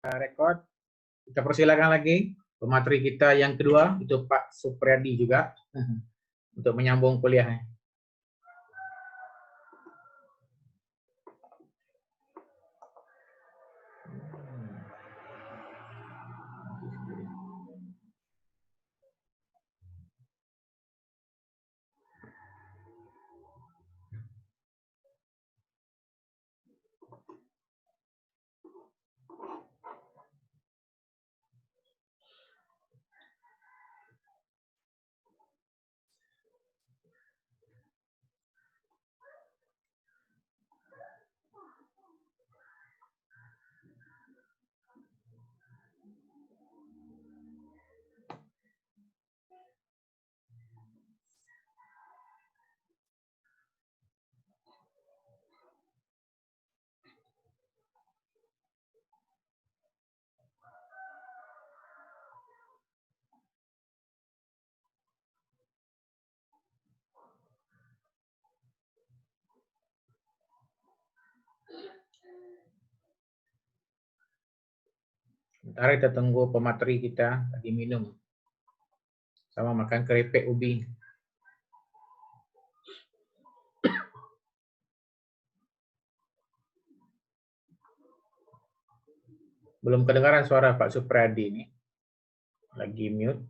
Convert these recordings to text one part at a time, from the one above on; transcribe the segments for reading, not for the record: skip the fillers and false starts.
Record. Kita persilakan lagi pemateri kita yang kedua, itu Pak Supriyadi juga, untuk menyambung kuliahnya. Sementara kita tunggu pemateri kita lagi minum sama makan keripik ubi. Belum kedengaran suara Pak Supriyadi ini. Lagi mute.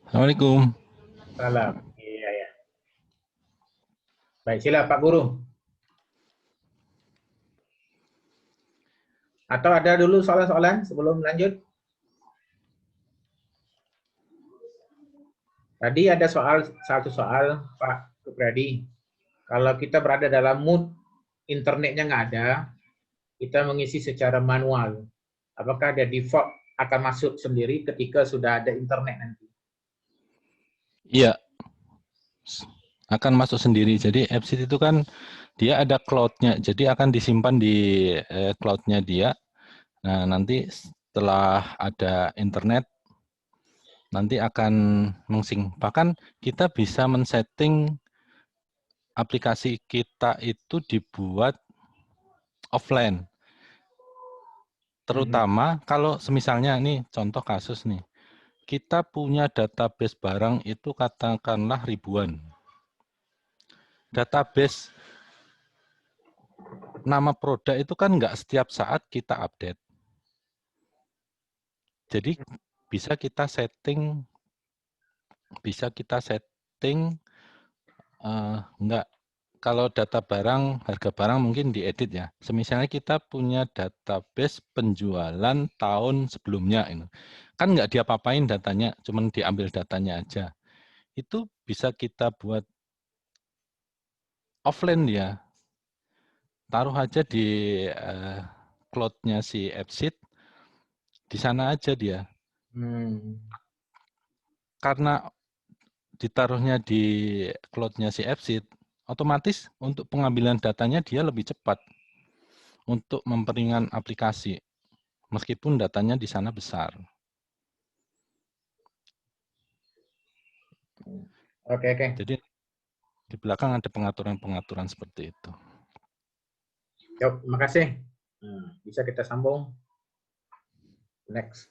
Assalamualaikum. Salam. Iya, ya. Baik, sila Pak Guru. Atau ada dulu soalan-soalan sebelum lanjut? Tadi ada satu soal Pak Supriyadi. Kalau kita berada dalam mood internetnya nggak ada, kita mengisi secara manual. Apakah dia default akan masuk sendiri ketika sudah ada internet nanti? Iya, akan masuk sendiri. Jadi AppSheet itu kan dia ada cloud-nya, jadi akan disimpan di cloud-nya dia. Nah, nanti setelah ada internet, nanti akan mengsync. Bahkan kita bisa men-setting aplikasi kita itu dibuat offline. Terutama kalau semisalnya ini contoh kasus nih, kita punya database barang itu katakanlah ribuan. Database nama produk itu kan nggak setiap saat kita update. Jadi bisa kita setting nggak, kalau data barang, harga barang mungkin diedit ya. Semisalnya kita punya database penjualan tahun sebelumnya, ini kan nggak diapa-apain datanya, cuman diambil datanya aja. Itu bisa kita buat offline dia. Taruh aja di cloud-nya si AppSheet, di sana aja dia. Karena ditaruhnya di cloud-nya si AppSheet, otomatis untuk pengambilan datanya dia lebih cepat untuk memperingan aplikasi, meskipun datanya di sana besar. Oke. Jadi di belakang ada pengaturan-pengaturan seperti itu. Yuk, terima kasih. Bisa kita sambung. Next.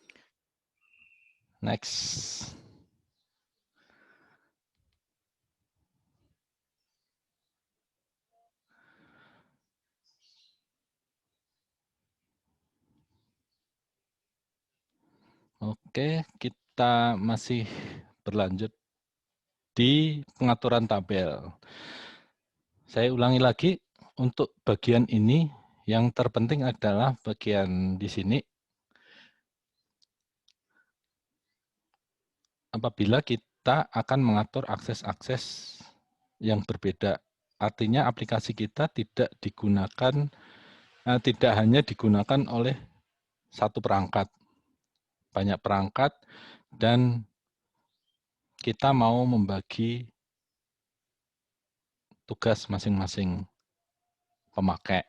Oke, kita masih berlanjut di pengaturan tabel. Saya ulangi lagi, untuk bagian ini yang terpenting adalah bagian di sini. Apabila kita akan mengatur akses-akses yang berbeda, artinya aplikasi kita tidak hanya digunakan oleh satu perangkat, banyak perangkat, dan kita mau membagi tugas masing-masing pemakai.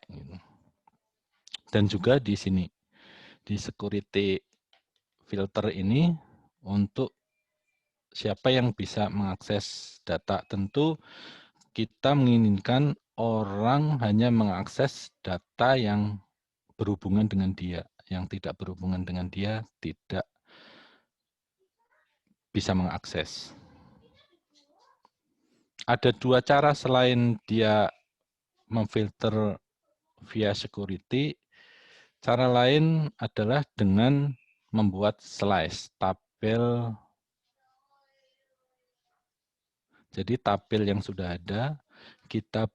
Dan juga di sini, di security filter ini, untuk siapa yang bisa mengakses data. Tentu kita menginginkan orang hanya mengakses data yang berhubungan dengan dia. Yang tidak berhubungan dengan dia tidak bisa mengakses. Ada dua cara selain dia memfilter via security. Cara lain adalah dengan membuat slice, tabel. Jadi tabel yang sudah ada, kita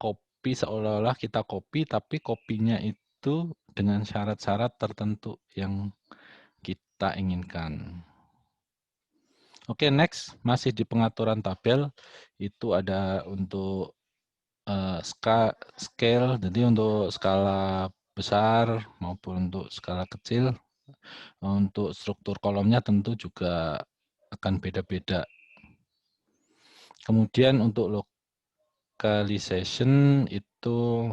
copy seolah-olah kita copy, tapi kopinya itu dengan syarat-syarat tertentu yang kita inginkan. Oke, next, masih di pengaturan tabel, itu ada untuk scale, jadi untuk skala besar maupun untuk skala kecil. Untuk struktur kolomnya tentu juga akan beda-beda. Kemudian untuk localization itu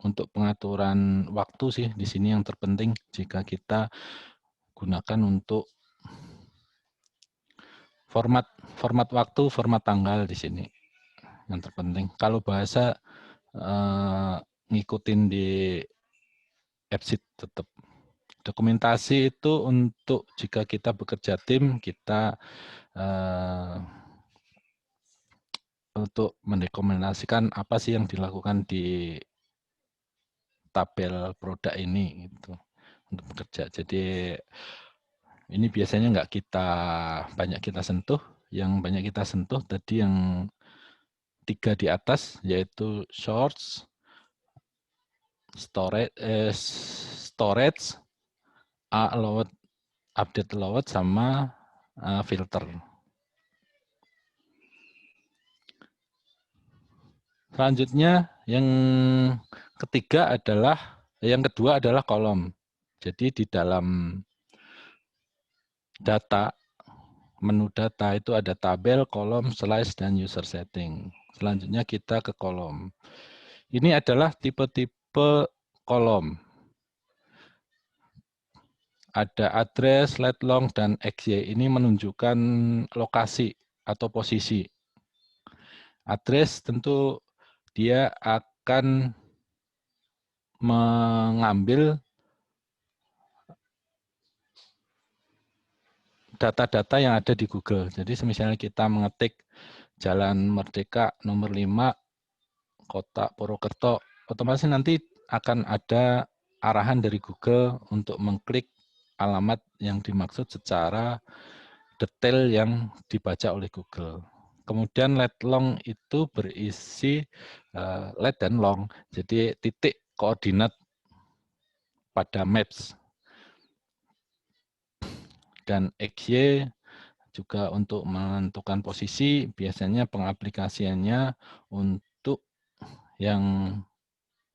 untuk pengaturan waktu sih di sini yang terpenting jika kita gunakan untuk format waktu, format tanggal di sini yang terpenting. Kalau bahasa ngikutin di AppSheet tetap. Dokumentasi itu untuk jika kita bekerja tim, kita untuk mendokumentasikan apa sih yang dilakukan di tabel produk ini gitu untuk bekerja. Jadi ini biasanya banyak kita sentuh. Yang banyak kita sentuh tadi yang 3 di atas yaitu source, storage, upload, update load sama filter. Selanjutnya yang kedua adalah kolom. Jadi di dalam data, menu data itu ada tabel, kolom, slice, dan user setting. Selanjutnya kita ke kolom. Ini adalah tipe-tipe kolom. Ada address, let long, dan XY. Ini menunjukkan lokasi atau posisi. Address tentu dia akan mengambil data-data yang ada di Google. Jadi misalnya kita mengetik Jalan Merdeka nomor 5, Kota Purwokerto, otomatis nanti akan ada arahan dari Google untuk mengklik alamat yang dimaksud secara detail yang dibaca oleh Google. Kemudian let long itu berisi let dan long, jadi titik koordinat pada maps. Dan XY juga untuk menentukan posisi, biasanya pengaplikasiannya untuk yang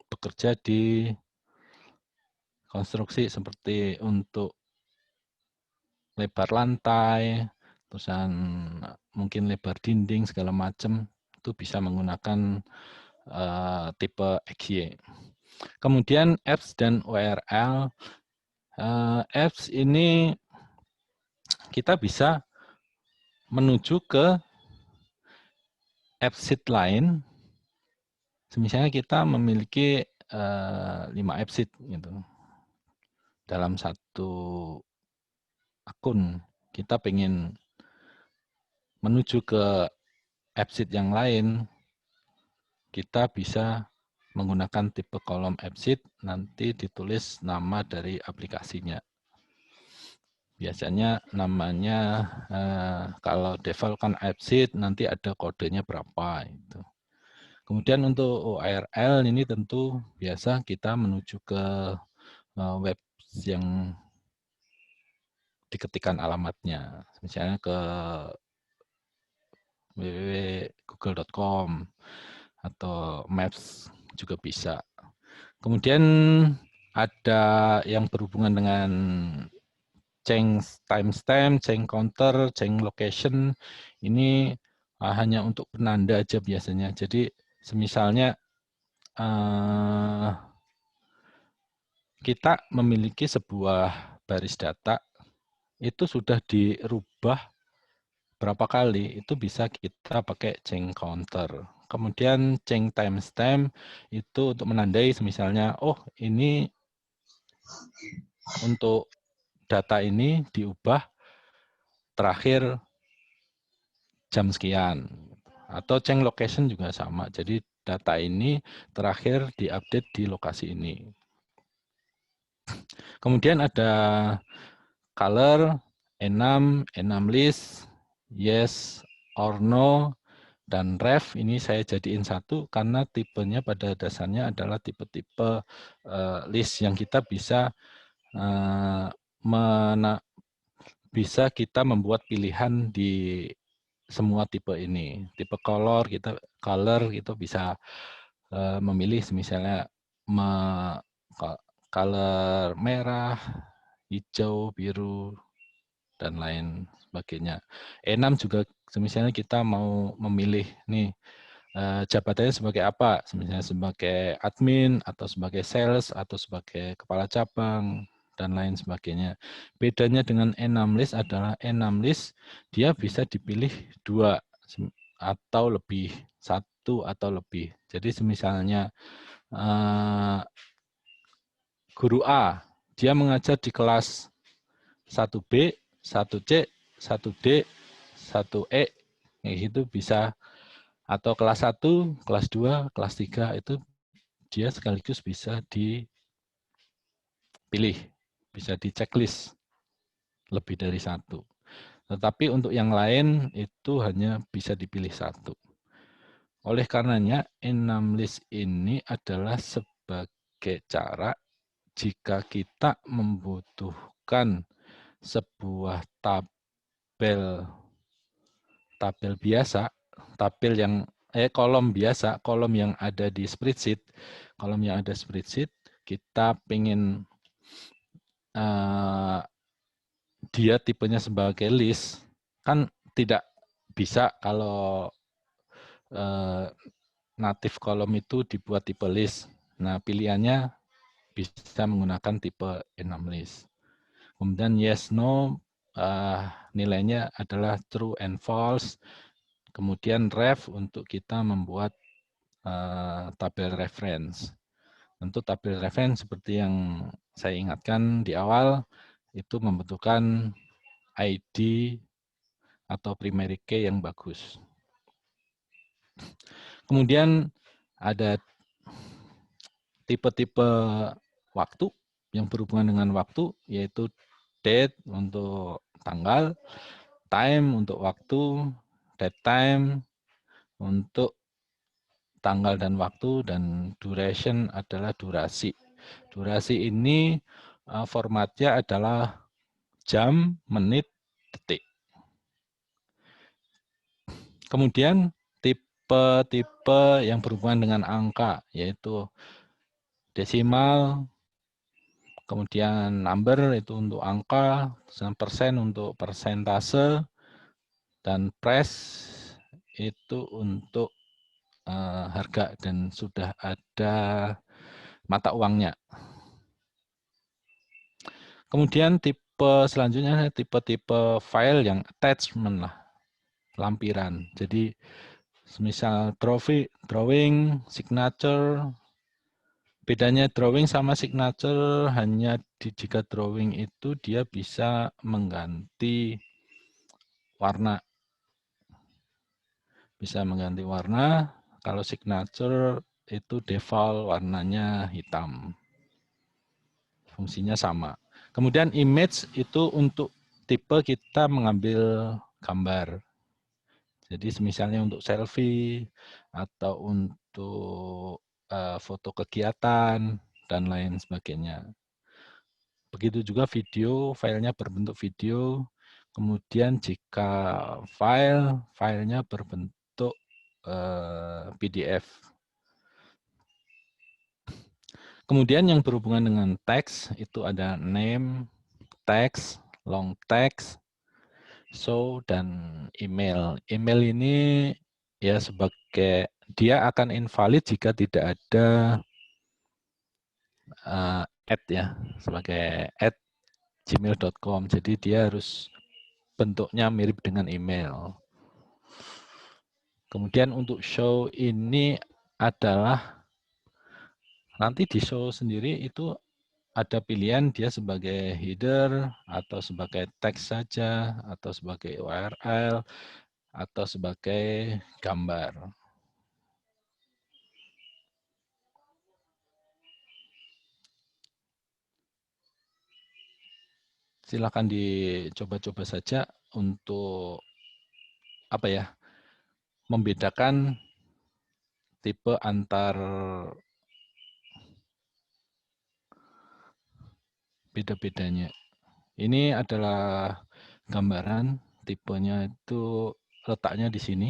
bekerja di konstruksi seperti untuk lebar lantai, terusan mungkin lebar dinding segala macam itu bisa menggunakan tipe XY. Kemudian apps dan URL. Apps ini kita bisa menuju ke AppSheet lain. Misalnya kita memiliki 5 AppSheet gitu. Dalam satu akun kita pengen menuju ke AppSheet yang lain, kita bisa menggunakan tipe kolom AppSheet, nanti ditulis nama dari aplikasinya. Biasanya namanya kalau default kan AppSheet, nanti ada kodenya berapa itu. Kemudian untuk URL ini tentu biasa kita menuju ke web yang diketikkan alamatnya, misalnya ke www.google.com atau Maps juga bisa. Kemudian ada yang berhubungan dengan change timestamp, change counter, change location. Ini hanya untuk penanda aja biasanya. Jadi semisalnya kita memiliki sebuah baris data, itu sudah dirubah berapa kali, itu bisa kita pakai change counter. Kemudian change timestamp itu untuk menandai misalnya, oh ini untuk data ini diubah terakhir jam sekian. Atau change location juga sama. Jadi data ini terakhir diupdate di lokasi ini. Kemudian ada color, enum, enum list, yes or no, dan ref ini saya jadiin satu karena tipenya pada dasarnya adalah tipe-tipe list yang kita bisa bisa kita membuat pilihan di semua tipe ini. Tipe color kita bisa memilih misalnya color merah, hijau, biru, dan lain sebagainya. E6 juga misalnya kita mau memilih nih jabatannya sebagai apa, misalnya sebagai admin atau sebagai sales atau sebagai kepala cabang dan lain sebagainya. Bedanya dengan E6 list adalah E6 list dia bisa dipilih 2 atau lebih, 1 atau lebih. Jadi misalnya guru A dia mengajar di kelas 1B, 1C, 1D, 1E, itu bisa, atau kelas 1, kelas 2, kelas 3 itu dia sekaligus bisa dipilih, bisa di checklist lebih dari 1. Tetapi untuk yang lain itu hanya bisa dipilih 1. Oleh karenanya, enum list ini adalah sebagai cara jika kita membutuhkan sebuah tabel biasa, tabel yang kolom biasa, kolom yang ada di spreadsheet, kita pengen dia tipenya sebagai list, kan tidak bisa kalau native kolom itu dibuat tipe list. Nah, pilihannya bisa menggunakan tipe enum list. Kemudian yes, no, nilainya adalah true and false. Kemudian ref untuk kita membuat tabel reference. Tentu tabel reference seperti yang saya ingatkan di awal, itu membutuhkan ID atau primary key yang bagus. Kemudian ada tipe-tipe waktu yang berhubungan dengan waktu, yaitu date untuk tanggal, time untuk waktu, date time untuk tanggal dan waktu, dan duration adalah durasi. Durasi ini formatnya adalah jam, menit, detik. Kemudian tipe-tipe yang berhubungan dengan angka, yaitu desimal, kemudian number itu untuk angka, persen untuk persentase, dan price itu untuk harga dan sudah ada mata uangnya. Kemudian tipe selanjutnya tipe-tipe file yang attachment lah, lampiran. Jadi misal drawing, signature. Bedanya drawing sama signature hanya jika drawing itu dia bisa mengganti warna. Bisa mengganti warna, kalau signature itu default warnanya hitam. Fungsinya sama. Kemudian image itu untuk tipe kita mengambil gambar. Jadi misalnya untuk selfie atau untuk foto kegiatan dan lain sebagainya. Begitu juga video, filenya berbentuk video. Kemudian jika filenya berbentuk PDF. Kemudian yang berhubungan dengan teks itu ada name, text, long text, show, dan email. Email ini ya sebagai dia akan invalid jika tidak ada add ya, sebagai @gmail.com. Jadi dia harus bentuknya mirip dengan email. Kemudian untuk show ini adalah nanti di show sendiri itu ada pilihan dia sebagai header atau sebagai teks saja atau sebagai URL atau sebagai gambar. Silakan dicoba-coba saja untuk apa ya? Membedakan tipe antar beda-bedanya. Ini adalah gambaran tipenya itu letaknya di sini.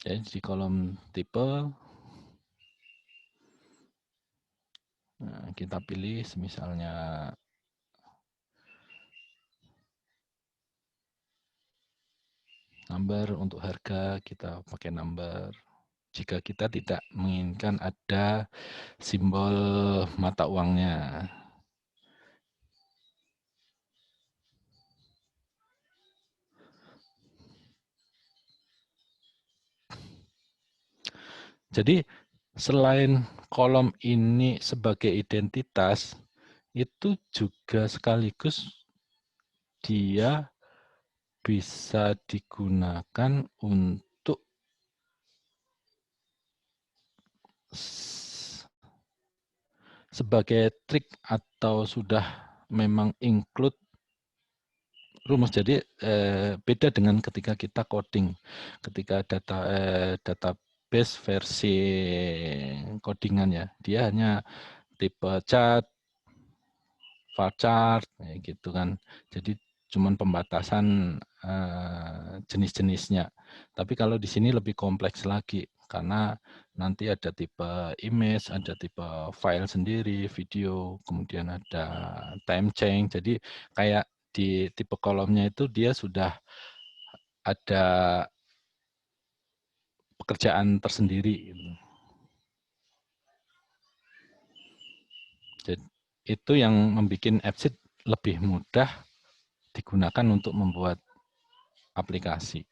Jadi di kolom tipe nah, kita pilih misalnya number. Untuk harga kita pakai number. Jika kita tidak menginginkan ada simbol mata uangnya. Jadi selain kolom ini sebagai identitas, itu juga sekaligus dia bisa digunakan untuk sebagai trik atau sudah memang include rumus. Jadi beda dengan ketika kita coding. Ketika database versi codingan ya, dia hanya tipe chart, varchar, gitu kan. Jadi cuman pembatasan jenis-jenisnya. Tapi kalau di sini lebih kompleks lagi karena nanti ada tipe image, ada tipe file sendiri, video, kemudian ada time change. Jadi kayak di tipe kolomnya itu dia sudah ada pekerjaan tersendiri. Jadi itu yang membuat AppSheet lebih mudah digunakan untuk membuat aplikasi.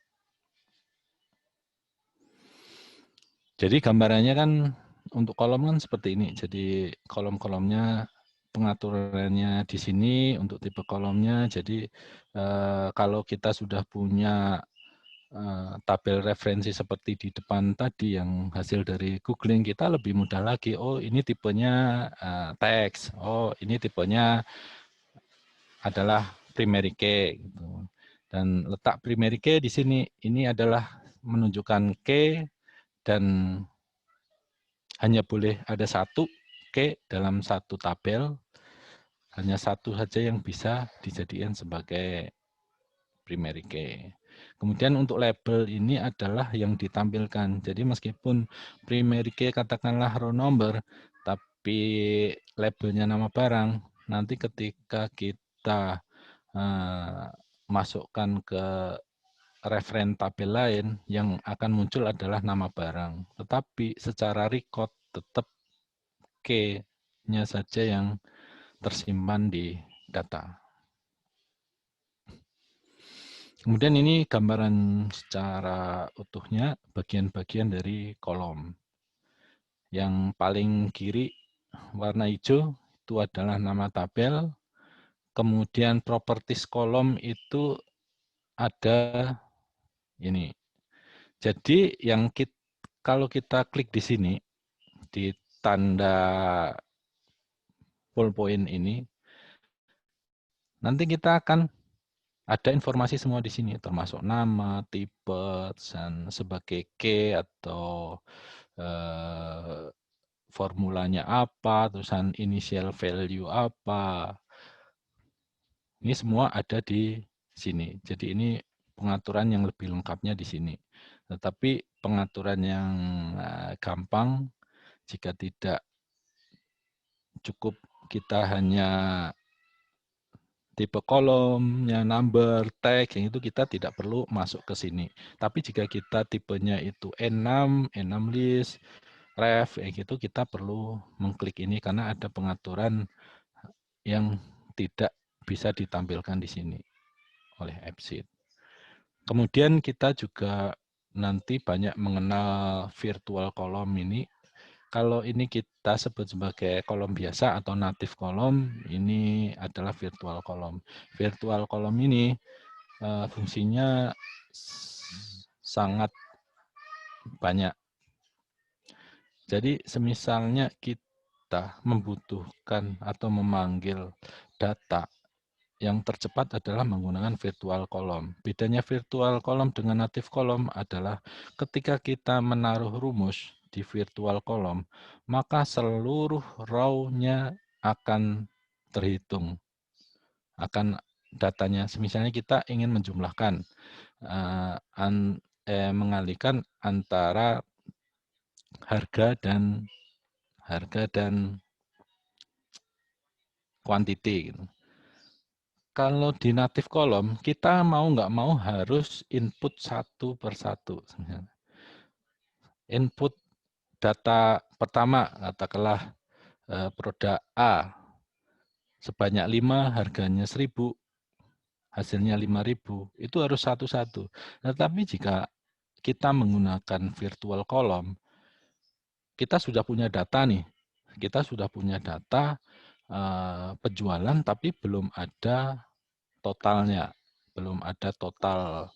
Jadi gambarannya kan untuk kolom kan seperti ini. Jadi kolom-kolomnya pengaturannya di sini untuk tipe kolomnya. Jadi kalau kita sudah punya tabel referensi seperti di depan tadi yang hasil dari googling, kita lebih mudah lagi. Oh ini tipenya teks. Oh ini tipenya adalah primary key. Gitu. Dan letak primary key di sini ini adalah menunjukkan key dan hanya boleh ada satu key dalam satu tabel, hanya satu saja yang bisa dijadikan sebagai primary key. Kemudian untuk label ini adalah yang ditampilkan. Jadi meskipun primary key katakanlah row number, tapi labelnya nama barang, nanti ketika kita masukkan ke referen tabel lain, yang akan muncul adalah nama barang. Tetapi secara record tetap key-nya saja yang tersimpan di data. Kemudian ini gambaran secara utuhnya bagian-bagian dari kolom. Yang paling kiri warna hijau itu adalah nama tabel. Kemudian properties kolom itu ada ini. Jadi yang kalau kita klik di sini, di tanda point ini, nanti kita akan ada informasi semua di sini, termasuk nama, tipe, dan sebagai key atau formulanya apa, terusan initial value apa. Ini semua ada di sini. Jadi ini pengaturan yang lebih lengkapnya di sini. Tetapi pengaturan yang gampang, jika tidak cukup kita hanya tipe kolomnya, number, tag, yang itu kita tidak perlu masuk ke sini. Tapi jika kita tipenya itu N6, N6 list, ref, gitu kita perlu mengklik ini karena ada pengaturan yang tidak bisa ditampilkan di sini oleh AppSheet. Kemudian kita juga nanti banyak mengenal virtual column ini. Kalau ini kita sebut sebagai kolom biasa atau native column, ini adalah virtual column. Virtual column ini fungsinya sangat banyak. Jadi semisalnya kita membutuhkan atau memanggil data, yang tercepat adalah menggunakan virtual column. Bedanya virtual column dengan native column adalah ketika kita menaruh rumus di virtual column, maka seluruh row-nya akan terhitung. Akan datanya, misalnya kita ingin menjumlahkan, mengalihkan antara harga dan quantity gitu. Kalau di native column, kita mau nggak mau harus input satu per satu. Input data pertama, katakanlah produk A, sebanyak 5, harganya 1.000, hasilnya 5.000, itu harus satu-satu. Tetapi jika kita menggunakan virtual column, kita sudah punya data nih. Kita sudah punya data penjualan, tapi belum ada totalnya, belum ada total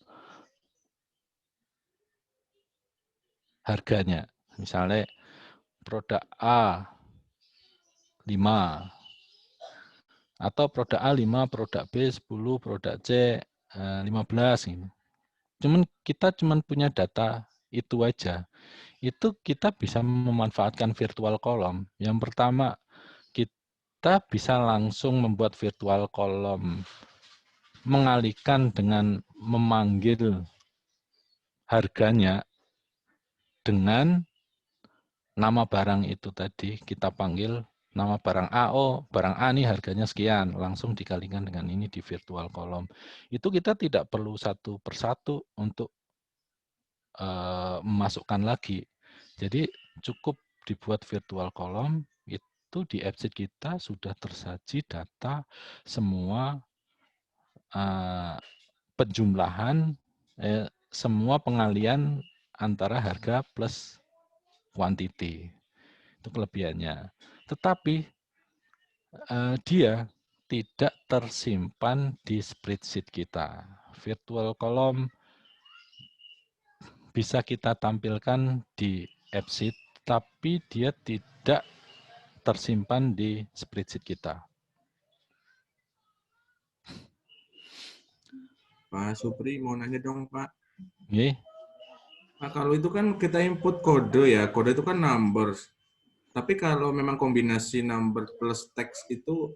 harganya. Misalnya produk A 5, atau produk A 5, produk B 10, produk C 15 gitu. Kita punya data itu aja. Itu kita bisa memanfaatkan virtual column. Yang pertama, kita bisa langsung membuat virtual column mengalihkan dengan memanggil harganya dengan nama barang itu tadi. Kita panggil nama barang A, oh barang A nih harganya sekian, langsung dikalikan dengan ini di virtual column. Itu kita tidak perlu satu persatu untuk memasukkan lagi. Jadi cukup dibuat virtual column, itu di AppSheet kita sudah tersaji data semua penjumlahan, semua pengalian antara harga plus quantity. Itu kelebihannya. Tetapi dia tidak tersimpan di spreadsheet kita. Virtual column bisa kita tampilkan di AppSheet, tapi dia tidak tersimpan di spreadsheet kita. Pak Supri mau nanya dong Pak. Oke. Nah, kalau itu kan kita input kode ya, kode itu kan numbers. Tapi kalau memang kombinasi number plus teks itu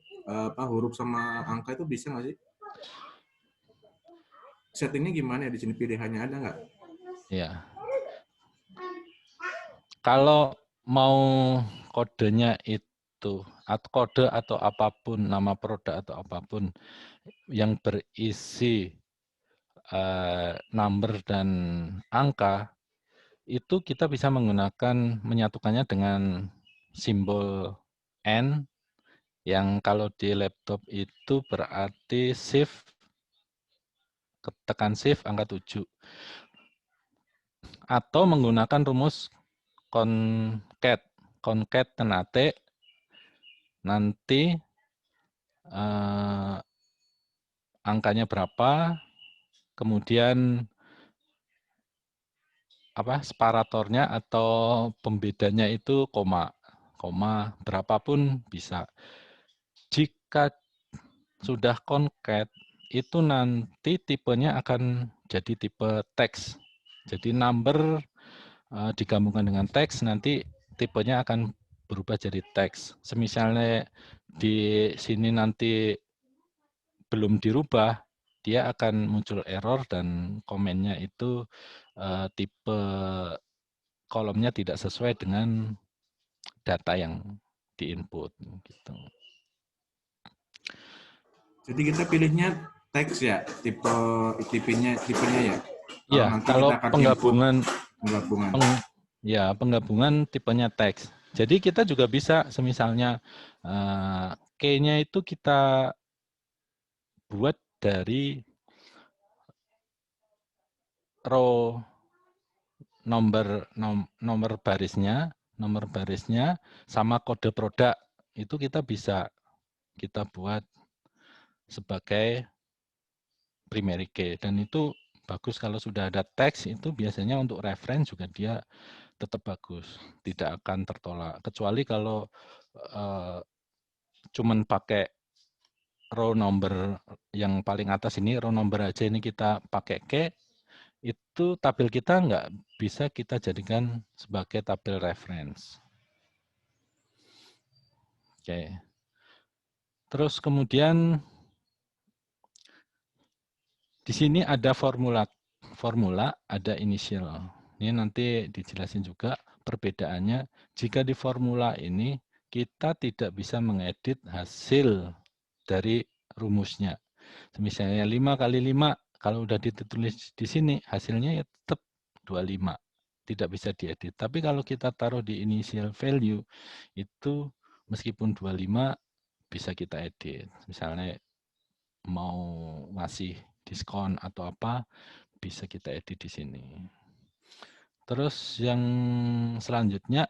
huruf sama angka itu bisa nggak sih? Settingnya gimana ya di sini, pilihannya ada nggak? Ya. Kalau mau kodenya itu atau kode atau apapun, nama produk atau apapun yang berisi number dan angka, itu kita bisa menyatukannya dengan simbol N, yang kalau di laptop itu berarti shift, tekan shift angka 7. Atau menggunakan rumus concat tenate, nanti angkanya berapa, kemudian separatornya atau pembedanya itu koma berapapun bisa. Jika sudah concat, itu nanti tipenya akan jadi tipe teks. Jadi number digabungkan dengan teks, nanti tipenya akan berubah jadi teks. Semisalnya di sini nanti belum dirubah, dia akan muncul error dan komennya itu tipe kolomnya tidak sesuai dengan data yang diinput. Gitu. Jadi kita pilihnya teks ya, tipenya ya. Iya, kalau penggabungan tipenya teks. Jadi kita juga bisa, misalnya key-nya itu kita buat dari row nomor barisnya sama kode produk. Itu kita bisa kita buat sebagai primary key, dan itu bagus kalau sudah ada teks. Itu biasanya untuk reference juga dia tetap bagus, tidak akan tertolak, kecuali kalau cuman pakai row number yang paling atas ini, row number aja ini kita pakai key, itu tabel kita nggak bisa kita jadikan sebagai tabel reference. Oke. Terus kemudian di sini ada formula, ada initial. Ini nanti dijelasin juga perbedaannya. Jika di formula ini kita tidak bisa mengedit hasil dari rumusnya. Misalnya 5 kali 5, kalau udah ditulis di sini hasilnya ya tetap 25. Tidak bisa diedit. Tapi kalau kita taruh di initial value itu meskipun 25 bisa kita edit. Misalnya mau ngasih diskon atau apa, bisa kita edit di sini. Terus yang selanjutnya,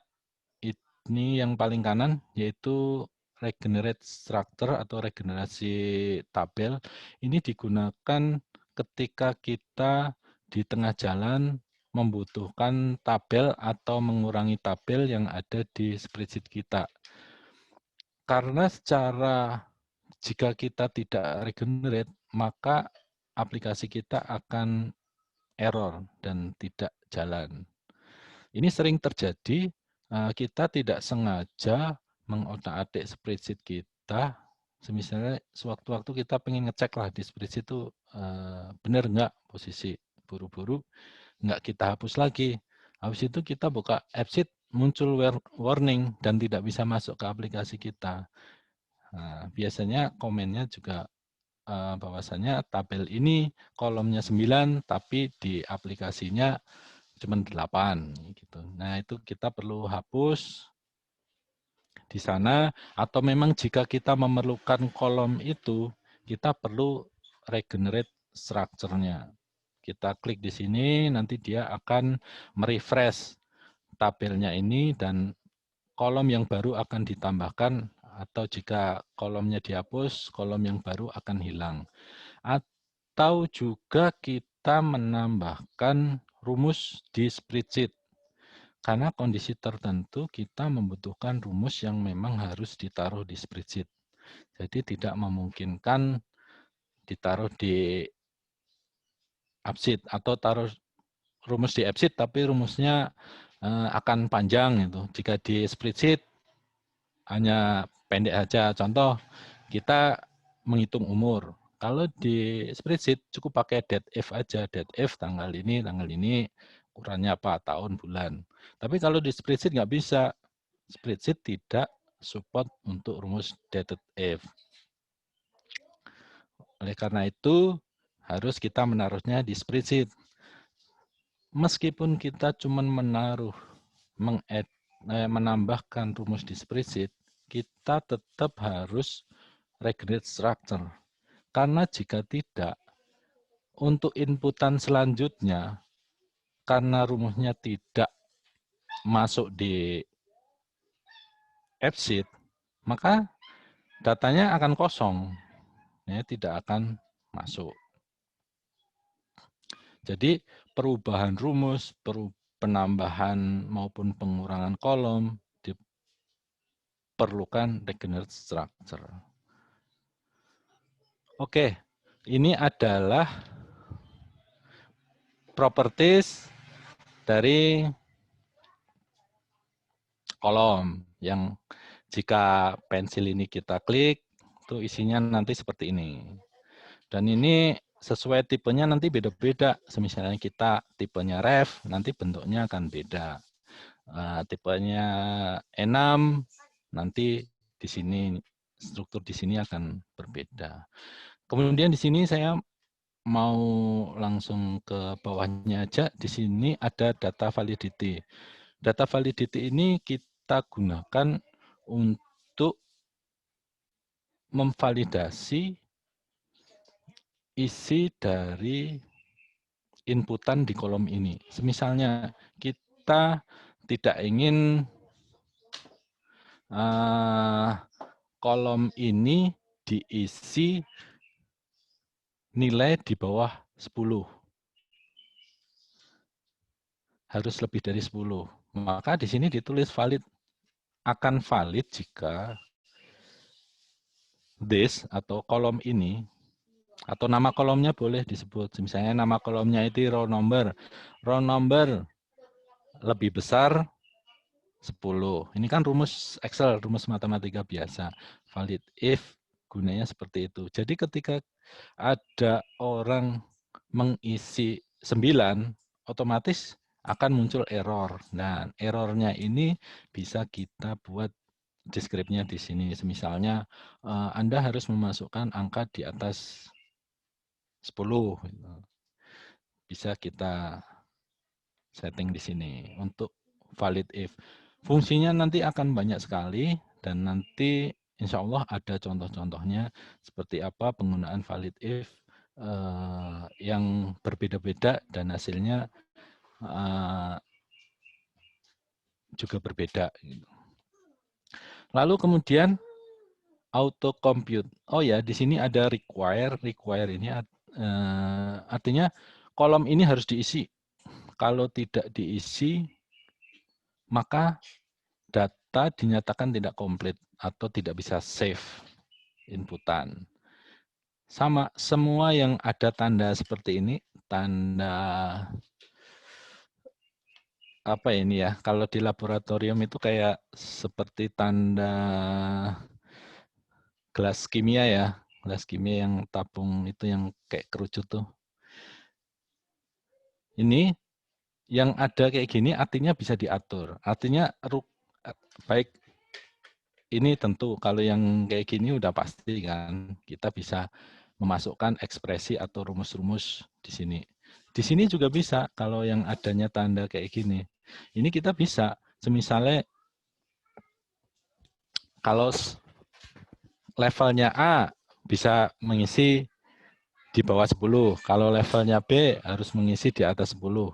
ini yang paling kanan, yaitu regenerate structure atau regenerasi tabel. Ini digunakan ketika kita di tengah jalan membutuhkan tabel atau mengurangi tabel yang ada di spreadsheet kita. Karena jika kita tidak regenerate, maka aplikasi kita akan error dan tidak jalan. Ini sering terjadi, kita tidak sengaja mengotak-atik spreadsheet kita. Misalnya sewaktu-waktu kita pengen ngecek lah di spreadsheet itu benar nggak posisi, buru-buru nggak kita hapus lagi. Habis itu kita buka AppSheet, muncul warning dan tidak bisa masuk ke aplikasi kita. Nah, biasanya komennya juga bahwasanya tabel ini kolomnya 9 tapi di aplikasinya cuma 8 gitu. Nah, itu kita perlu hapus di sana, atau memang jika kita memerlukan kolom itu, kita perlu regenerate structure-nya. Kita klik di sini, nanti dia akan merefresh tabelnya ini dan kolom yang baru akan ditambahkan, atau jika kolomnya dihapus, kolom yang baru akan hilang. Atau juga kita menambahkan rumus di spreadsheet. Karena kondisi tertentu kita membutuhkan rumus yang memang harus ditaruh di spreadsheet. Jadi tidak memungkinkan ditaruh di AppSheet atau taruh rumus di AppSheet tapi rumusnya akan panjang itu. Jika di spreadsheet hanya pendek aja. Contoh, kita menghitung umur. Kalau di spreadsheet cukup pakai dateif aja. Dateif tanggal ini, ukurannya apa, tahun, bulan. Tapi kalau di spreadsheet nggak bisa. Spreadsheet tidak support untuk rumus dateif. Oleh karena itu, harus kita menaruhnya di spreadsheet. Meskipun kita cuma menambahkan rumus di spreadsheet, kita tetap harus regenerate structure. Karena jika tidak, untuk inputan selanjutnya, karena rumusnya tidak masuk di AppSheet, maka datanya akan kosong, ya, tidak akan masuk. Jadi perubahan rumus, penambahan maupun pengurangan kolom diperlukan regenerate structure. Oke, ini adalah properties dari kolom yang jika pensil ini kita klik, itu isinya nanti seperti ini. Dan ini sesuai tipenya nanti beda-beda. Misalnya kita tipenya ref, nanti bentuknya akan beda. Tipenya E6, nanti di sini struktur di sini akan berbeda. Kemudian di sini saya mau langsung ke bawahnya aja. Di sini ada data validity. Data validity ini kita gunakan untuk memvalidasi isi dari inputan di kolom ini. Misalnya kita tidak ingin kolom ini diisi nilai di bawah 10. Harus lebih dari 10. Maka di sini ditulis valid, akan valid jika this atau kolom ini, atau nama kolomnya boleh disebut. Misalnya nama kolomnya itu row number. Row number lebih besar 10. Ini kan rumus Excel, rumus matematika biasa. Valid if gunanya seperti itu. Jadi ketika ada orang mengisi 9, otomatis akan muncul error. Nah, errornya ini bisa kita buat deskripsinya di sini. Misalnya Anda harus memasukkan angka di atas 10. Bisa kita setting di sini untuk valid if. Fungsinya nanti akan banyak sekali dan nanti insya Allah ada contoh-contohnya seperti apa penggunaan valid if yang berbeda-beda dan hasilnya juga berbeda. Lalu kemudian auto compute. Oh ya, di sini ada require. Require ini artinya kolom ini harus diisi. Kalau tidak diisi, maka data dinyatakan tidak komplit atau tidak bisa save inputan. Sama, semua yang ada tanda seperti ini, tanda apa ini ya, kalau di laboratorium itu kayak seperti tanda gelas kimia ya, gelas kimia yang tabung itu yang kayak kerucut tuh. Ini yang ada kayak gini artinya bisa diatur. Artinya baik ini tentu kalau yang kayak gini udah pasti kan kita bisa memasukkan ekspresi atau rumus-rumus di sini. Di sini juga bisa kalau yang adanya tanda kayak gini. Ini kita bisa semisalnya kalau levelnya A bisa mengisi di bawah 10. Kalau levelnya B harus mengisi di atas 10.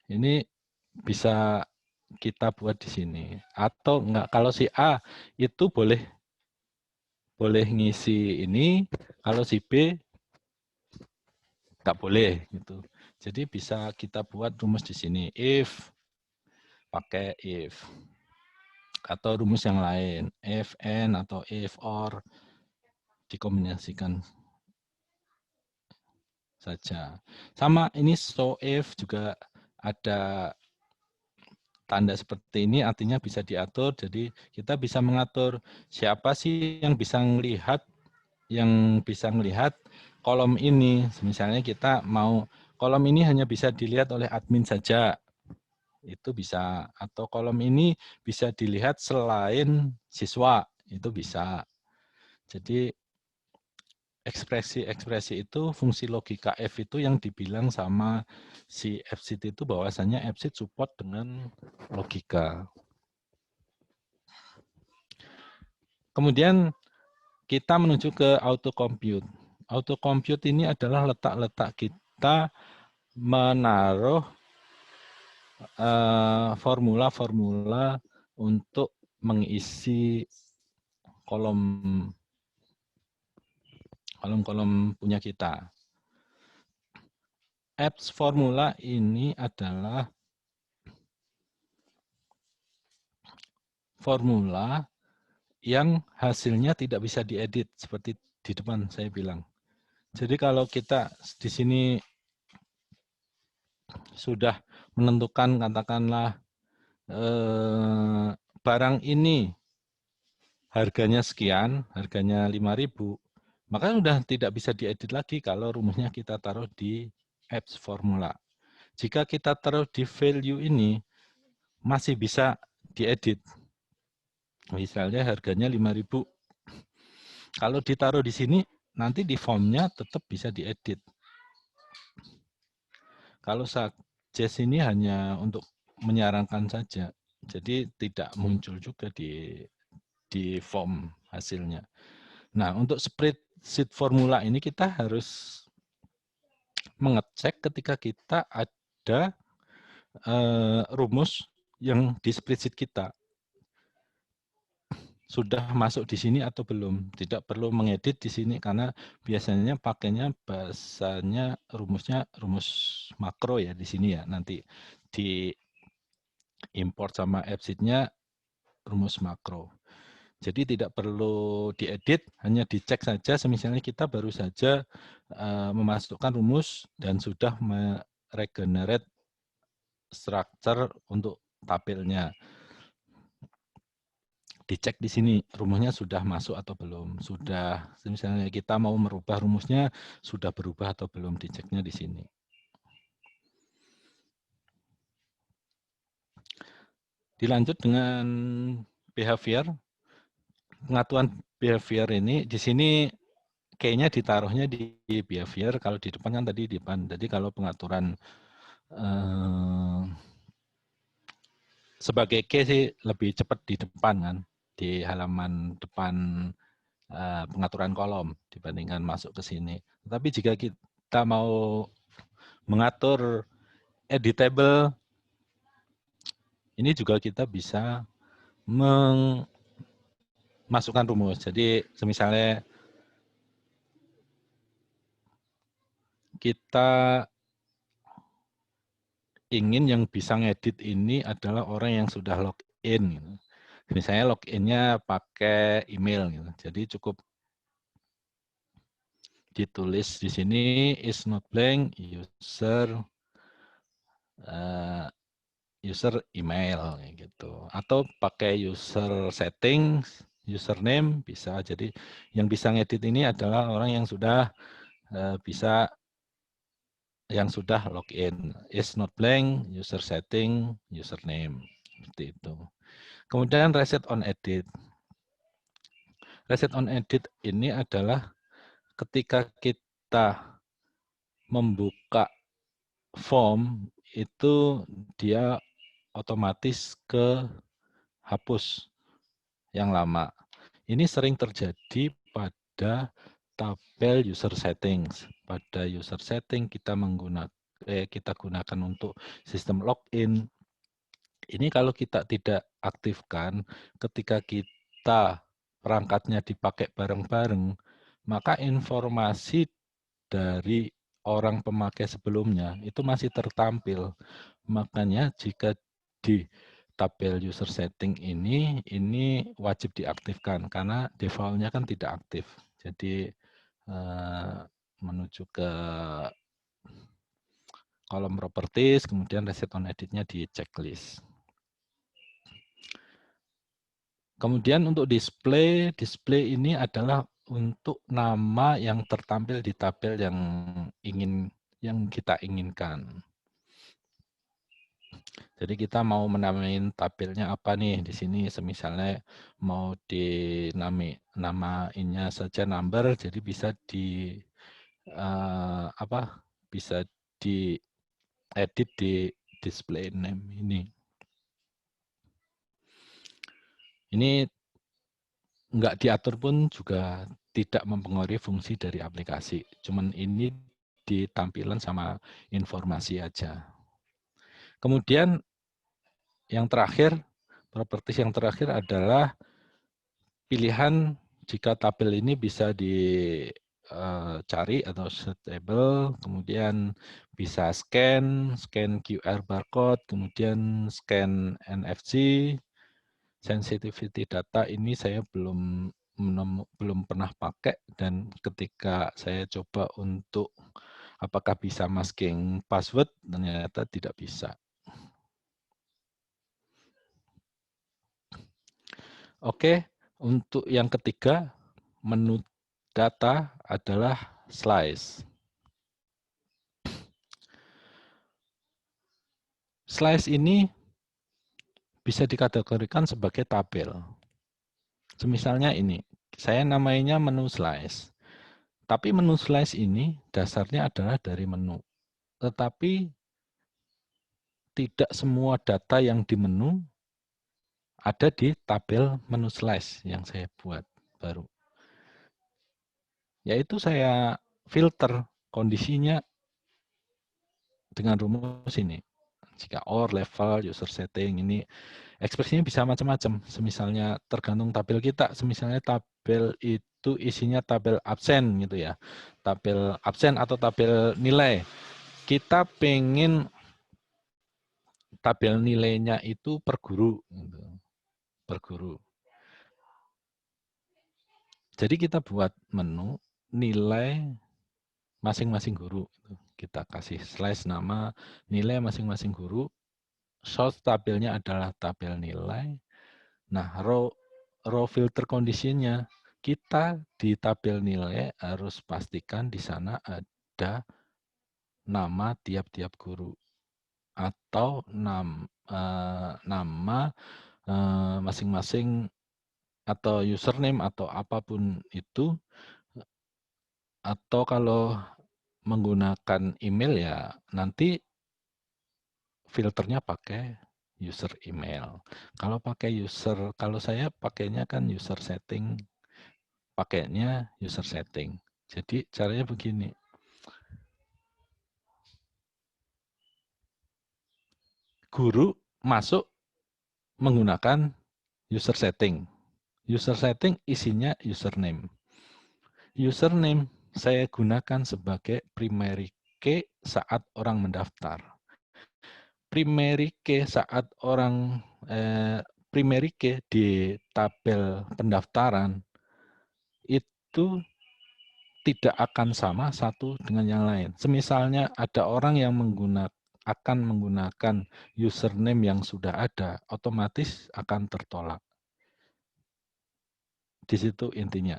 Ini bisa kita buat di sini. Atau enggak, kalau si A itu boleh ngisi ini, kalau si B enggak boleh gitu. Jadi bisa kita buat rumus di sini. If, pakai if. Atau rumus yang lain. If, and, atau if, or. Dikombinasikan saja. Sama ini so if juga ada tanda seperti ini artinya bisa diatur. Jadi kita bisa mengatur siapa sih yang bisa melihat kolom ini. Misalnya kita mau kolom ini hanya bisa dilihat oleh admin saja. Itu bisa. Atau kolom ini bisa dilihat selain siswa. Itu bisa. Jadi ekspresi itu, fungsi logika F itu yang dibilang sama si FSIT itu bahwasannya FSIT support dengan logika. Kemudian kita menuju ke auto compute. Auto compute ini adalah letak-letak kita menaruh formula-formula untuk mengisi kolom punya kita. Apps formula ini adalah formula yang hasilnya tidak bisa diedit seperti di depan saya bilang. Jadi kalau kita di sini sudah menentukan katakanlah barang ini harganya sekian, harganya 5.000, maka sudah tidak bisa diedit lagi kalau rumusnya kita taruh di apps formula. Jika kita taruh di value ini, masih bisa diedit. Misalnya harganya 5.000. Kalau ditaruh di sini, nanti di formnya tetap bisa diedit. Kalau suggest ini hanya untuk menyarankan saja, jadi tidak muncul juga di di form hasilnya. Nah, untuk spreadsheet formula ini kita harus mengecek ketika kita ada rumus yang di spreadsheet kita. Sudah masuk di sini atau belum. Tidak perlu mengedit di sini karena biasanya pakainya bahasanya rumusnya rumus makro ya di sini ya. Nanti di import sama AppSheet-nya rumus makro. Jadi tidak perlu diedit, hanya dicek saja. Misalnya kita baru saja memasukkan rumus dan sudah meregenerate structure untuk tabelnya. Dicek di sini rumusnya sudah masuk atau belum. Sudah, misalnya kita mau merubah rumusnya, sudah berubah atau belum, diceknya di sini. Dilanjut dengan behavior. Pengaturan behavior ini, di sini kayaknya ditaruhnya di behavior, kalau di depan kan tadi di depan. Jadi kalau pengaturan sebagai key sih lebih cepat di depan kan, di halaman depan pengaturan kolom dibandingkan masuk ke sini. Tapi jika kita mau mengatur editable, ini juga kita bisa memasukkan rumus. Jadi misalnya kita ingin yang bisa ngedit ini adalah orang yang sudah login. Misalnya loginnya pakai email. Jadi cukup ditulis di sini is not blank user email gitu, atau pakai user settings, username bisa. Jadi yang bisa ngedit ini adalah orang yang sudah yang sudah login. Is not blank, user setting, username, seperti itu. Kemudian reset on edit. Reset on edit ini adalah ketika kita membuka form itu dia otomatis ke hapus yang lama. Ini sering terjadi pada tabel user settings. Pada user setting kita gunakan untuk sistem login. Ini kalau kita tidak aktifkan, ketika kita perangkatnya dipakai bareng-bareng, maka informasi dari orang pemakai sebelumnya itu masih tertampil. Makanya jika di tabel user setting ini wajib diaktifkan karena default-nya kan tidak aktif. Jadi menuju ke kolom properties, kemudian reset on edit-nya di checklist. Kemudian untuk display ini adalah untuk nama yang tertampil di tabel yang kita inginkan. Jadi kita mau menamain tabelnya apa nih di sini, misalnya mau namainnya saja number, jadi bisa bisa diedit di display name ini. Ini nggak diatur pun juga tidak mempengaruhi fungsi dari aplikasi. Cuman ini ditampilan sama informasi aja. Kemudian yang terakhir, properties yang terakhir adalah pilihan jika tabel ini bisa dicari atau searchable, kemudian bisa scan QR barcode, kemudian scan NFC. Sensitivity data ini saya belum pernah pakai, dan ketika saya coba untuk apakah bisa masking password, ternyata tidak bisa. Oke, untuk yang ketiga, menu data adalah slice. Slice ini bisa dikategorikan sebagai tabel. Misalnya ini, saya namainya menu slice. Tapi menu slice ini dasarnya adalah dari menu. Tetapi tidak semua data yang di menu ada di tabel menu slash yang saya buat baru. Yaitu saya filter kondisinya dengan rumus ini. Jika or, level, user setting, ini ekspresinya bisa macam-macam. Semisalnya tergantung tabel kita. Semisalnya tabel itu isinya tabel absen gitu ya. Tabel absen atau tabel nilai. Kita pengen tabel nilainya itu per guru. Gitu. Per guru. Jadi kita buat menu nilai masing-masing guru. Kita kasih slash nama nilai masing-masing guru. Source tabelnya adalah tabel nilai. Nah, row filter condition-nya kita di tabel nilai harus pastikan di sana ada nama tiap-tiap guru atau nama masing-masing atau username atau apapun itu, atau kalau menggunakan email ya nanti filternya pakai user email. Kalau pakai user, kalau saya pakainya kan user setting, pakainya user setting. Jadi caranya begini. Guru masuk menggunakan user setting. User setting isinya username. Username saya gunakan sebagai primary key saat orang mendaftar. Primary key saat orang primary key di tabel pendaftaran itu tidak akan sama satu dengan yang lain. Semisalnya ada orang yang akan menggunakan username yang sudah ada, otomatis akan tertolak. Di situ intinya.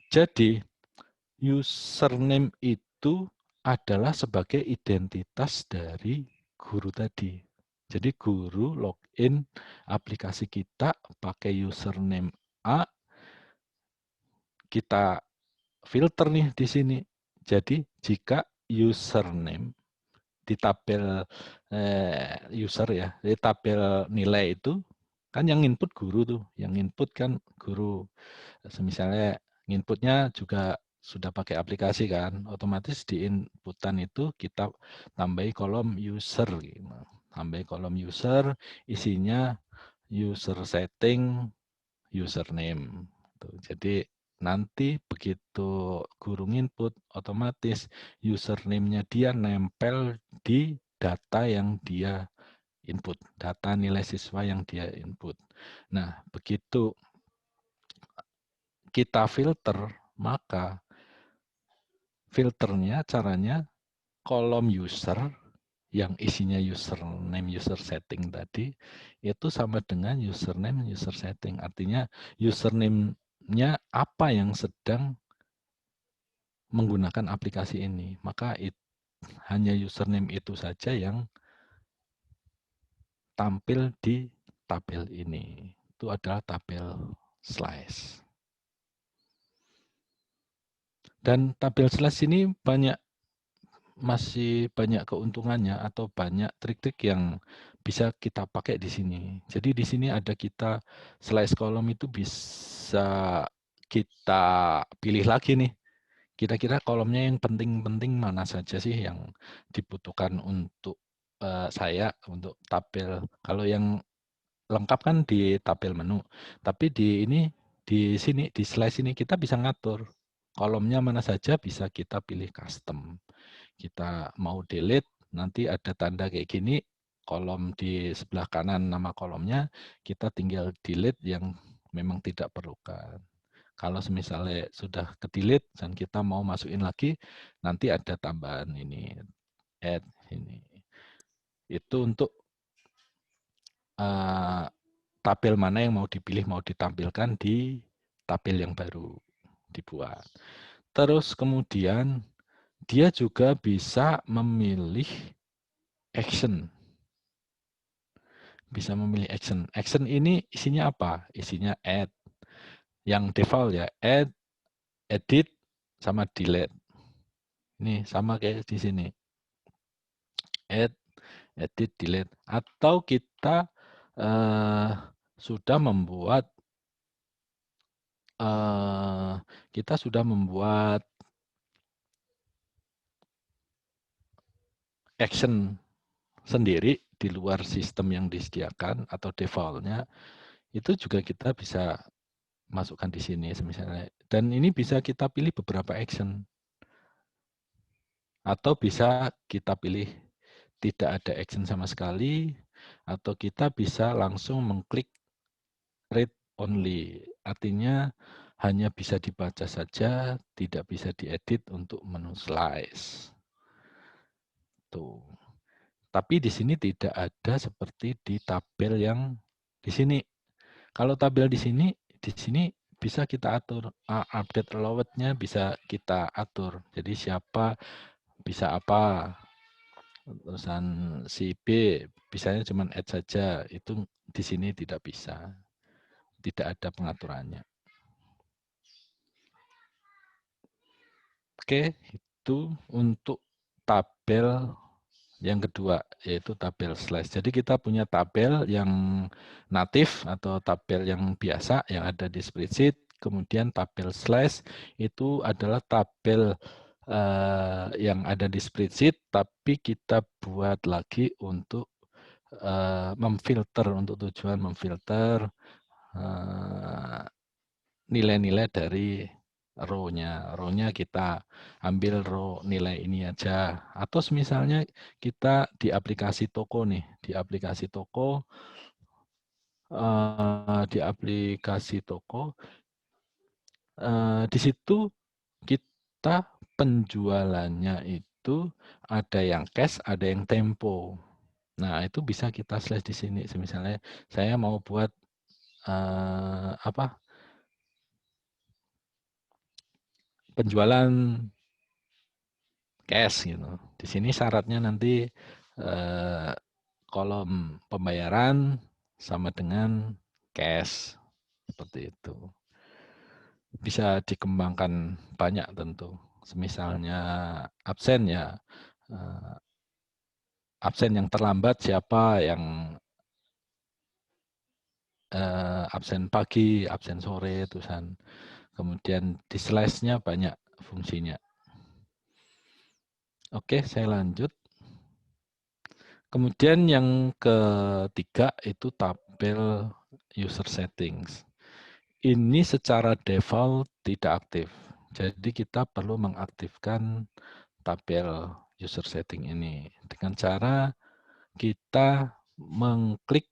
Jadi username itu adalah sebagai identitas dari guru tadi. Jadi guru login aplikasi kita pakai username A, kita filter nih di sini. Jadi jika username di tabel user ya, di tabel nilai itu kan yang input guru tuh, yang input kan guru. Misalnya inputnya juga sudah pakai aplikasi kan, otomatis di inputan itu kita tambahi kolom user, gitu. Tambahi kolom user, isinya user setting, username. Jadi nanti begitu guru input, otomatis username-nya dia nempel di data yang dia input, data nilai siswa yang dia input. Nah, begitu kita filter, maka filternya caranya kolom user yang isinya username, user setting tadi, itu sama dengan username, user setting. Artinya username-nya apa yang sedang menggunakan aplikasi ini. Maka hanya username itu saja yang tampil di tabel ini. Itu adalah tabel slash. Dan tabel slash ini masih banyak keuntungannya atau banyak trik-trik yang bisa kita pakai di sini. Jadi di sini ada kita slice kolom itu bisa kita pilih lagi nih. Kira-kira kolomnya yang penting-penting mana saja sih yang dibutuhkan untuk saya untuk tabel. Kalau yang lengkap kan di tabel menu. Tapi di sini di slice ini kita bisa ngatur kolomnya mana saja, bisa kita pilih custom. Kita mau delete, nanti ada tanda kayak gini, kolom di sebelah kanan nama kolomnya, kita tinggal delete yang memang tidak perlukan. Kalau misalnya sudah ke delete dan kita mau masukin lagi, nanti ada tambahan ini, add ini. Itu untuk tabel mana yang mau dipilih, mau ditampilkan di tabel yang baru dibuat. Terus kemudian dia juga bisa memilih action. Bisa memilih action. Action ini isinya apa? Isinya add. Yang default ya, add, edit, sama delete. Ini sama kayak di sini. Add, edit, delete. Atau kita sudah membuat action sendiri di luar sistem yang disediakan atau default-nya, itu juga kita bisa masukkan di sini misalnya. Dan ini bisa kita pilih beberapa action. Atau bisa kita pilih tidak ada action sama sekali, atau kita bisa langsung mengklik read only. Artinya hanya bisa dibaca saja, tidak bisa diedit untuk menu slice. Tuh. Tapi di sini tidak ada seperti di tabel yang di sini. Kalau tabel di sini bisa kita atur. Update allowed-nya bisa kita atur. Jadi siapa bisa apa. Terusan si B bisanya cuma add saja. Itu di sini tidak bisa. Tidak ada pengaturannya. Oke, itu untuk tabel yang kedua, yaitu tabel slash. Jadi kita punya tabel yang natif atau tabel yang biasa yang ada di spreadsheet. Kemudian tabel slash itu adalah tabel yang ada di spreadsheet, tapi kita buat lagi untuk memfilter, untuk tujuan memfilter nilai-nilai dari row-nya. Row-nya kita ambil row nilai ini aja. Atau misalnya kita di aplikasi toko nih, di aplikasi toko, di situ kita penjualannya itu ada yang cash, ada yang tempo. Nah, itu bisa kita slash di sini. Misalnya saya mau buat penjualan cash gitu. Di sini syaratnya nanti kolom pembayaran sama dengan cash seperti itu. Bisa dikembangkan banyak tentu. Misalnya absen ya, absen yang terlambat siapa, yang absen pagi, absen sore, terusan kemudian di slash-nya banyak fungsinya. Oke, saya lanjut. Kemudian yang ketiga itu tabel user settings. Ini secara default tidak aktif. Jadi kita perlu mengaktifkan tabel user setting ini dengan cara kita mengklik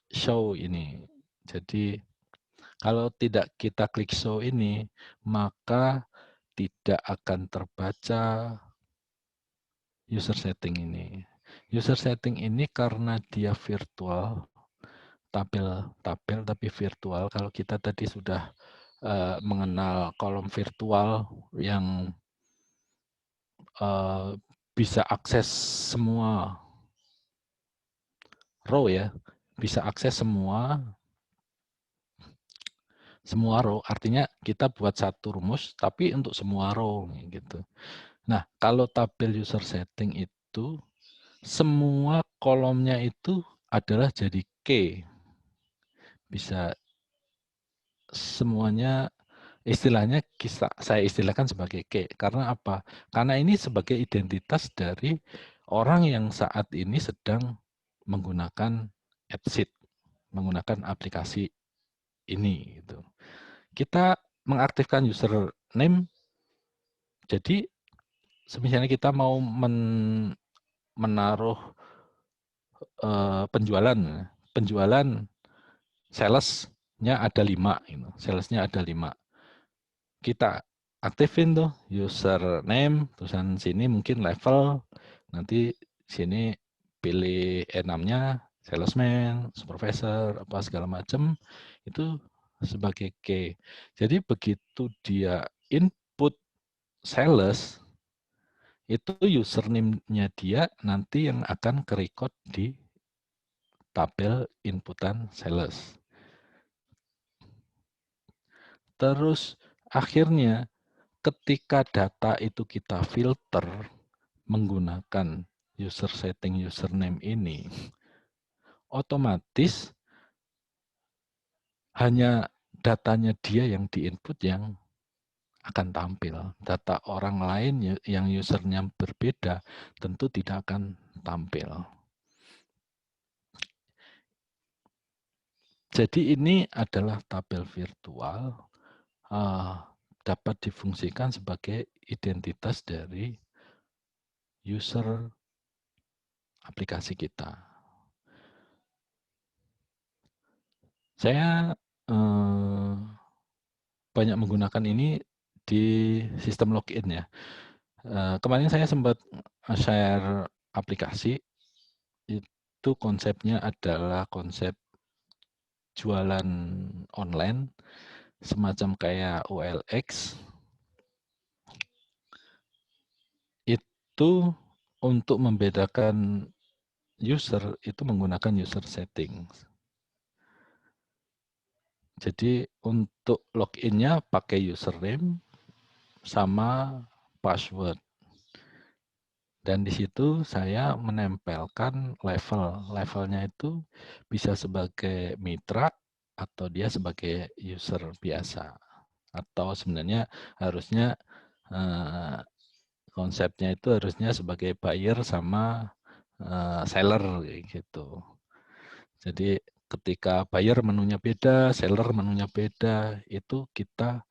show ini. Jadi kalau tidak kita klik show ini, maka tidak akan terbaca user setting ini. User setting ini karena dia virtual, tabel tapi virtual. Kalau kita tadi sudah mengenal kolom virtual yang bisa akses semua row ya, bisa akses semua row. Artinya kita buat satu rumus tapi untuk semua row gitu. Nah, kalau tabel user setting itu semua kolomnya itu adalah jadi key. Bisa semuanya istilahnya saya istilahkan sebagai key. Karena apa? Karena ini sebagai identitas dari orang yang saat ini sedang menggunakan AppSheet, menggunakan aplikasi ini. Gitu. Kita mengaktifkan username, jadi misalnya kita mau menaruh penjualan salesnya ada 5, gitu. Salesnya ada 5. Kita aktifin tuh username, terusan sini mungkin level, nanti sini pilih enamnya salesman, supervisor, apa segala macam, itu sebagai key. Jadi begitu dia input sales, itu username-nya dia nanti yang akan ke-record di tabel inputan sales. Terus akhirnya ketika data itu kita filter menggunakan user setting username ini, otomatis hanya datanya dia yang diinput yang akan tampil. Data orang lain yang usernya berbeda tentu tidak akan tampil. Jadi ini adalah tabel virtual, dapat difungsikan sebagai identitas dari user aplikasi kita. Saya banyak menggunakan ini di sistem login ya. Kemarin saya sempat share aplikasi, itu konsepnya adalah konsep jualan online, semacam kayak OLX. Itu untuk membedakan user, itu menggunakan user settings. Jadi untuk login-nya pakai username sama password. Dan di situ saya menempelkan level. Levelnya itu bisa sebagai mitra atau dia sebagai user biasa. Atau sebenarnya harusnya konsepnya itu harusnya sebagai buyer sama seller gitu. Jadi ketika buyer menunya beda, seller menunya beda, itu kita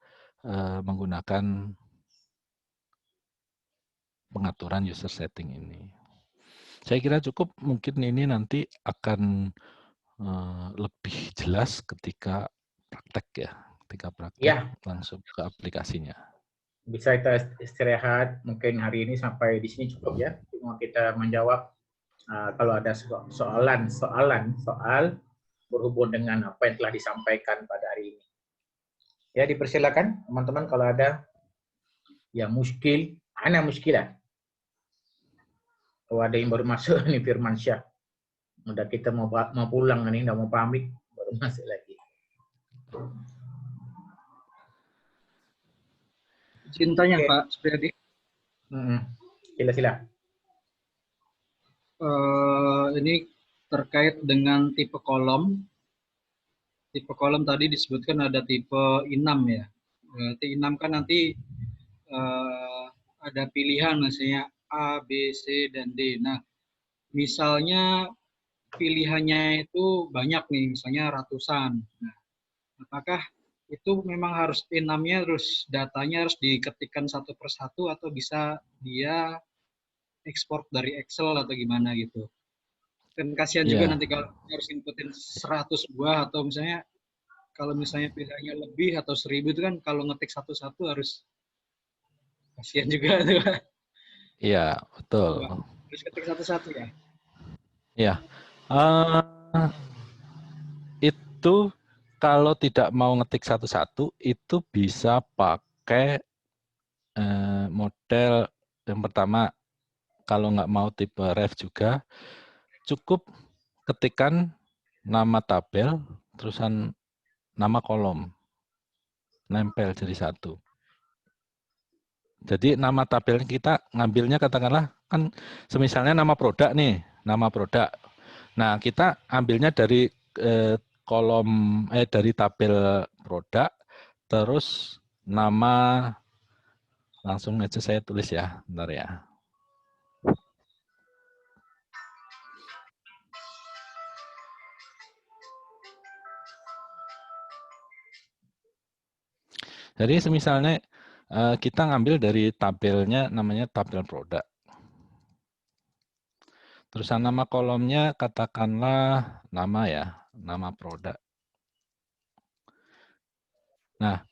menggunakan pengaturan user setting ini. Saya kira cukup, mungkin ini nanti akan lebih jelas ketika praktek ya, ketika praktek Ya, langsung ke aplikasinya. bisa kita istirahat mungkin hari ini sampai di sini cukup ya. Cuma kita menjawab kalau ada soal berhubung dengan apa yang telah disampaikan pada hari ini. Ya, dipersilakan teman-teman kalau ada yang muskil, ana muskilah. Kalau ada yang baru masuk nih Firmansyah. Udah kita mau pulang nih, udah mau pamit, baru masuk lagi. Cintanya Pak Supriyadi. Sila. Ini terkait dengan tipe kolom. Tipe kolom tadi disebutkan ada tipe I6 ya. Berarti I6 kan nanti ada pilihan misalnya A, B, C, dan D. Nah, misalnya pilihannya itu banyak nih, misalnya ratusan. Nah, apakah itu memang harus I6-nya terus datanya harus diketikkan satu persatu atau bisa dia ekspor dari Excel atau gimana gitu? Kan kasihan juga nanti kalau harus inputin 100 buah atau misalnya kalau misalnya pilihannya lebih atau 1000 itu kan kalau ngetik satu-satu harus kasihan juga tuh. Iya, betul. Harus ketik satu-satu ya? Iya. Itu kalau tidak mau ngetik satu-satu itu bisa pakai model yang pertama, kalau nggak mau tipe ref juga, cukup ketikkan nama tabel, terusan nama kolom, nempel jadi satu. Jadi nama tabel kita ngambilnya katakanlah kan semisalnya nama produk nih, nama produk. Nah, kita ambilnya dari kolom dari tabel produk, terus nama, langsung aja saya tulis ya, bentar ya. Jadi semisalnya kita ngambil dari tabelnya namanya tabel produk. Terus nama kolomnya katakanlah nama ya, nama produk. Nah,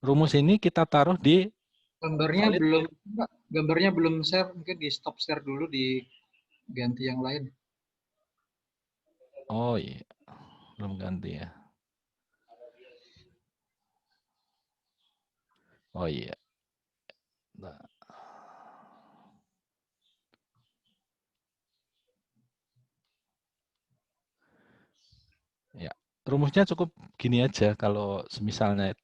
rumus ini kita taruh di gambarnya belum share, mungkin di stop share dulu, diganti yang lain. Oh iya, belum ganti ya. Oh iya. Nah. Ya, rumusnya cukup gini aja. Kalau misalnya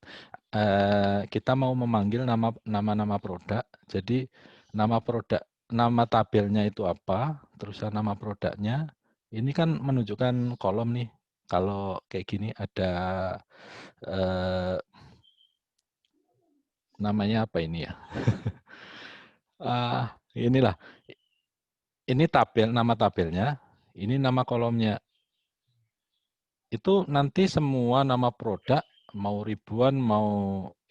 kita mau memanggil nama-nama produk, jadi nama produk, nama tabelnya itu apa, terus nama produknya, ini kan menunjukkan kolom nih. Kalau kayak gini ada namanya apa ini ya? Inilah, ini tabel, nama tabelnya, ini nama kolomnya. Itu nanti semua nama produk, mau ribuan, mau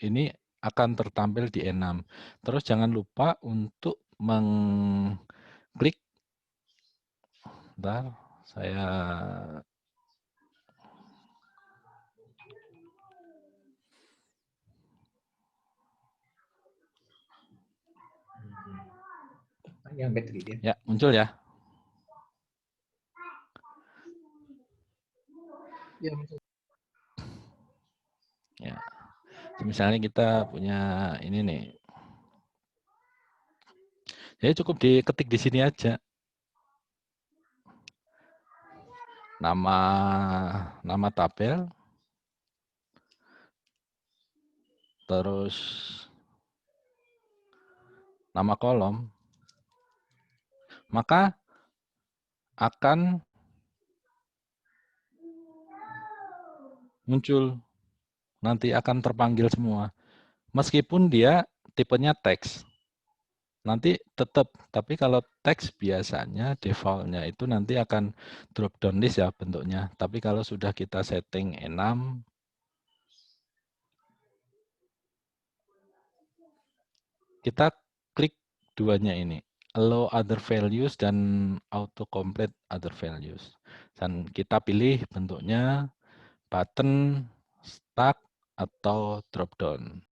ini akan tertampil di E6. Terus jangan lupa untuk mengklik, bentar, saya Yang battery dia. ya muncul ya. Ya, betul. Ya, misalnya kita punya ini nih. Jadi cukup diketik di sini aja. Nama tabel, terus nama kolom, maka akan muncul, nanti akan terpanggil semua. Meskipun dia tipenya teks, nanti tetap, tapi kalau teks biasanya default-nya itu nanti akan drop down list ya bentuknya. Tapi kalau sudah kita setting E6, kita klik duanya ini, allow other values dan auto complete other values. Dan kita pilih bentuknya button, stack, atau drop down.